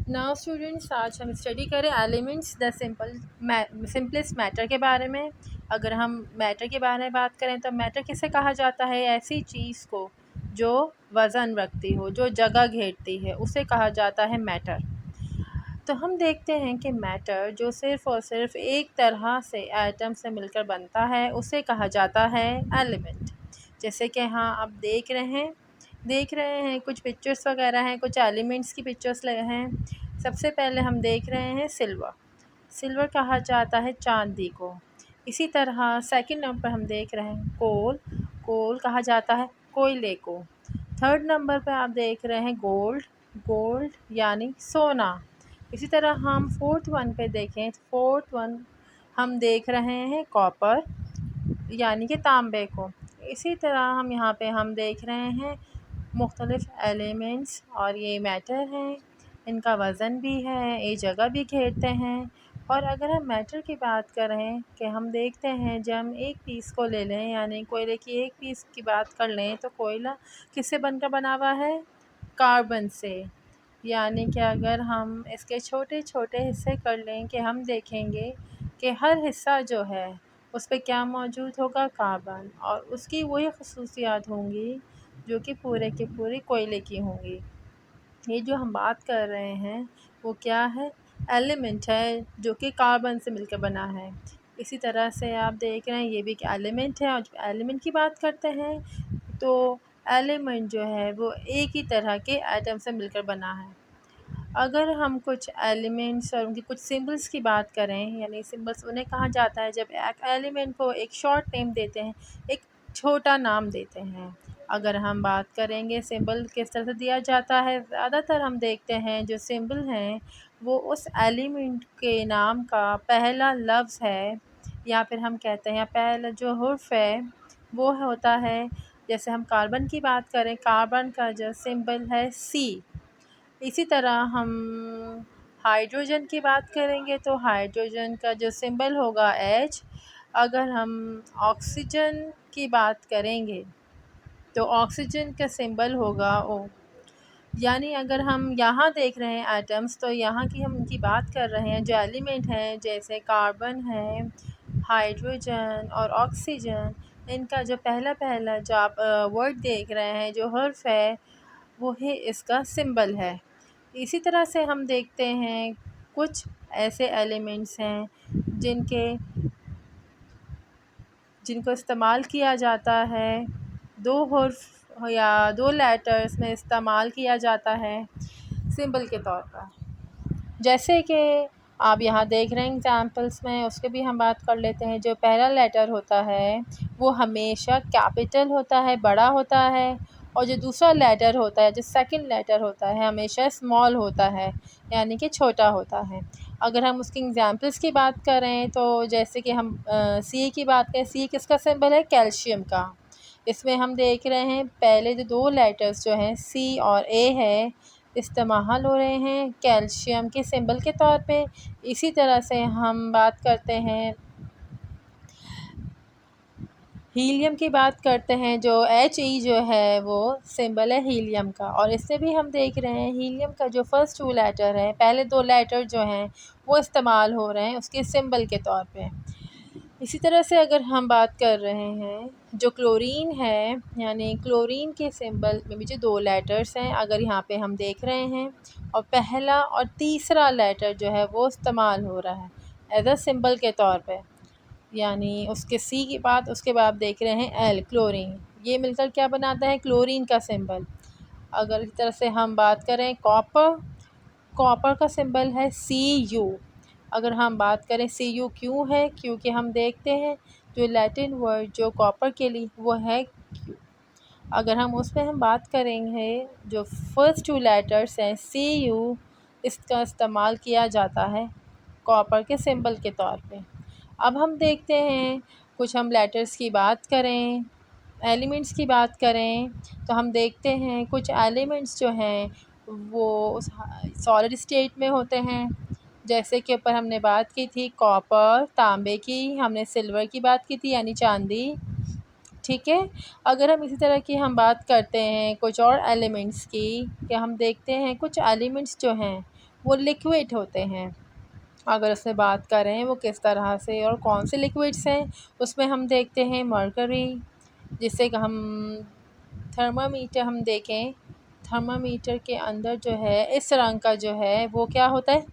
Now students, आज हम study करें एलिमेंट्स द सिंपलेस्ट मैटर के बारे में। अगर हम मैटर के बारे में बात करें तो मैटर किसे कहा जाता है? ऐसी चीज़ को जो वज़न रखती हो, जो जगह घेरती है, उसे कहा जाता है मैटर। तो हम देखते हैं कि मैटर जो सिर्फ़ और सिर्फ एक तरह से एटम से मिलकर बनता है, उसे कहा जाता है एलिमेंट। जैसे कि हाँ, आप देख रहे हैं कुछ पिक्चर्स वगैरह हैं, कुछ एलिमेंट्स की पिक्चर्स लगे हैं। सबसे पहले हम देख रहे हैं सिल्वर। सिल्वर कहा जाता है चांदी को। इसी तरह सेकंड नंबर पर हम देख रहे हैं कोल। कोल कहा जाता है कोयले को। थर्ड नंबर पर आप देख रहे हैं गोल्ड। गोल्ड यानी सोना। इसी तरह हम फोर्थ वन पे देखें, फोर्थ वन हम देख रहे हैं कॉपर यानी कि तांबे को। इसी तरह हम यहाँ पे हम देख रहे हैं मुख्तलिफ़ एलिमेंट्स, और ये मैटर हैं, इनका वज़न भी है, ये जगह भी घेरते हैं। और अगर हम मैटर की बात करें कि हम देखते हैं, जब हम एक पीस को ले लें, यानी कोयले की एक पीस की बात कर लें, तो कोयला किससे बनकर बना हुआ है? कार्बन से। यानी कि अगर हम इसके छोटे छोटे हिस्से कर लें कि हम देखेंगे कि हर हिस्सा जो है उस पे क्या मौजूद होगा? कार्बन, और उसकी वही खसूसियात होंगी जो कि पूरे के पूरे कोयले की होंगी। ये जो हम बात कर रहे हैं वो क्या है? एलिमेंट है जो कि कार्बन से मिलकर बना है। इसी तरह से आप देख रहे हैं ये भी एक एलिमेंट है, और जब एलिमेंट की बात करते हैं तो एलिमेंट जो है वो एक ही तरह के एटम से मिलकर बना है। अगर हम कुछ एलिमेंट्स और उनकी कुछ सिंबल्स की बात करें, यानी सिंबल्स उन्हें कहा जाता है जब एक एलिमेंट को एक शॉर्ट नेम देते हैं, एक छोटा नाम देते हैं। अगर हम बात करेंगे सिंबल किस तरह से दिया जाता है, ज़्यादातर हम देखते हैं जो सिंबल हैं वो उस एलिमेंट के नाम का पहला लफ्ज़ है, या फिर हम कहते हैं पहला जो हुर्फ है वो होता है। जैसे हम कार्बन की बात करें, कार्बन का जो सिंबल है सी। इसी तरह हम हाइड्रोजन की बात करेंगे तो हाइड्रोजन का जो सिंबल होगा एच। अगर हम ऑक्सीजन की बात करेंगे तो ऑक्सीजन का सिंबल होगा ओ। यानी अगर हम यहाँ देख रहे हैं एटम्स, तो यहाँ की हम उनकी बात कर रहे हैं जो एलिमेंट हैं, जैसे कार्बन है, हाइड्रोजन और ऑक्सीजन। इनका जो पहला पहला जो आप वर्ड देख रहे हैं, जो हर्फ है, वो है इसका सिंबल है। इसी तरह से हम देखते हैं कुछ ऐसे एलिमेंट्स हैं जिनको इस्तेमाल किया जाता है, दो हर्फ या दो लेटर्स में इस्तेमाल किया जाता है सिंबल के तौर पर। जैसे कि आप यहाँ देख रहे हैं एग्ज़ाम्पल्स में, उसके भी हम बात कर लेते हैं। जो पहला लेटर होता है वो हमेशा कैपिटल होता है, बड़ा होता है, और जो दूसरा लेटर होता है, जो सेकंड लेटर होता है, हमेशा स्मॉल होता है, यानी कि छोटा होता है। अगर हम उसकी एग्ज़ाम्पल्स की बात करें तो जैसे कि हम सी की बात करें, सी किसका सिंबल है? कैल्शियम का। इसमें हम देख रहे हैं पहले जो दो लेटर्स जो हैं सी और ए है, इस्तेमाल हो रहे हैं कैल्शियम के सिंबल के तौर पे। इसी तरह से हम बात करते हैं हीलियम की बात करते हैं, जो He जो है वो सिंबल है हीलियम का। और इससे भी हम देख रहे हैं हीलियम का जो फर्स्ट टू लेटर है, पहले दो लेटर जो हैं वो इस्तेमाल हो रहे हैं उसके सिंबल के तौर पे। इसी तरह से अगर हम बात कर रहे हैं जो क्लोरीन है, यानी क्लोरीन के सिंबल में भी जो दो लेटर्स हैं, अगर यहाँ पे हम देख रहे हैं, और पहला और तीसरा लेटर जो है वो इस्तेमाल हो रहा है एज अ सिंबल के तौर पे। यानी उसके सी के बाद उसके बाद आप देख रहे हैं एल, क्लोरीन। ये मिलकर क्या बनाता है? क्लोरीन का सिंबल। अगर इस तरह से हम बात करें कॉपर, कॉपर का सिंबल है Cu। अगर हम बात करें Cu क्यों है? क्योंकि हम देखते हैं जो लैटिन वर्ड जो कॉपर के लिए वो है Q। अगर हम उस पे हम बात करेंगे, जो फर्स्ट टू लेटर्स हैं Cu, इसका इस्तेमाल किया जाता है कॉपर के सिंबल के तौर पे। अब हम देखते हैं कुछ हम लेटर्स की बात करें, एलिमेंट्स की बात करें, तो हम देखते हैं कुछ एलिमेंट्स जो हैं वो सॉलिड स्टेट में होते हैं। जैसे कि ऊपर हमने बात की थी कॉपर, तांबे की, हमने सिल्वर की बात की थी यानी चांदी। ठीक है। अगर हम इसी तरह की हम बात करते हैं कुछ और एलिमेंट्स की, कि हम देखते हैं कुछ एलिमेंट्स जो हैं वो लिक्विड होते हैं। अगर उसमें बात करें वो किस तरह से और कौन से लिक्विड्स हैं, उसमें हम देखते हैं मरकरी, जिससे कि हम थर्मामीटर हम देखें, थर्मामीटर के अंदर जो है इस रंग का जो है वो क्या होता है,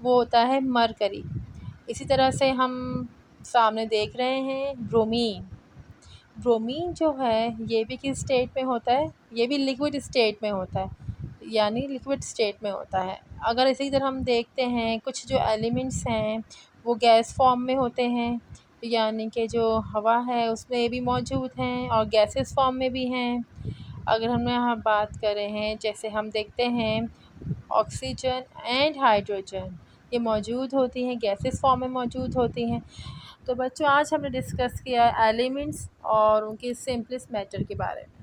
वो होता है मरकरी। इसी तरह से हम सामने देख रहे हैं ब्रोमीन। ब्रोमीन जो है ये भी किस स्टेट में होता है, ये भी लिक्विड स्टेट में होता है, यानी लिक्विड स्टेट में होता है। अगर इसी तरह हम देखते हैं कुछ जो एलिमेंट्स हैं वो गैस फॉर्म में होते हैं, यानी कि जो हवा है उसमें भी मौजूद हैं और गैसेस फॉर्म में भी हैं। अगर हम यहाँ बात करें हैं, जैसे हम देखते हैं ऑक्सीजन एंड हाइड्रोजन, ये मौजूद होती हैं, गैसेस फॉर्म में मौजूद होती हैं। तो बच्चों आज हमने डिस्कस किया एलिमेंट्स और उनके सिंपलेस्ट मैटर के बारे में।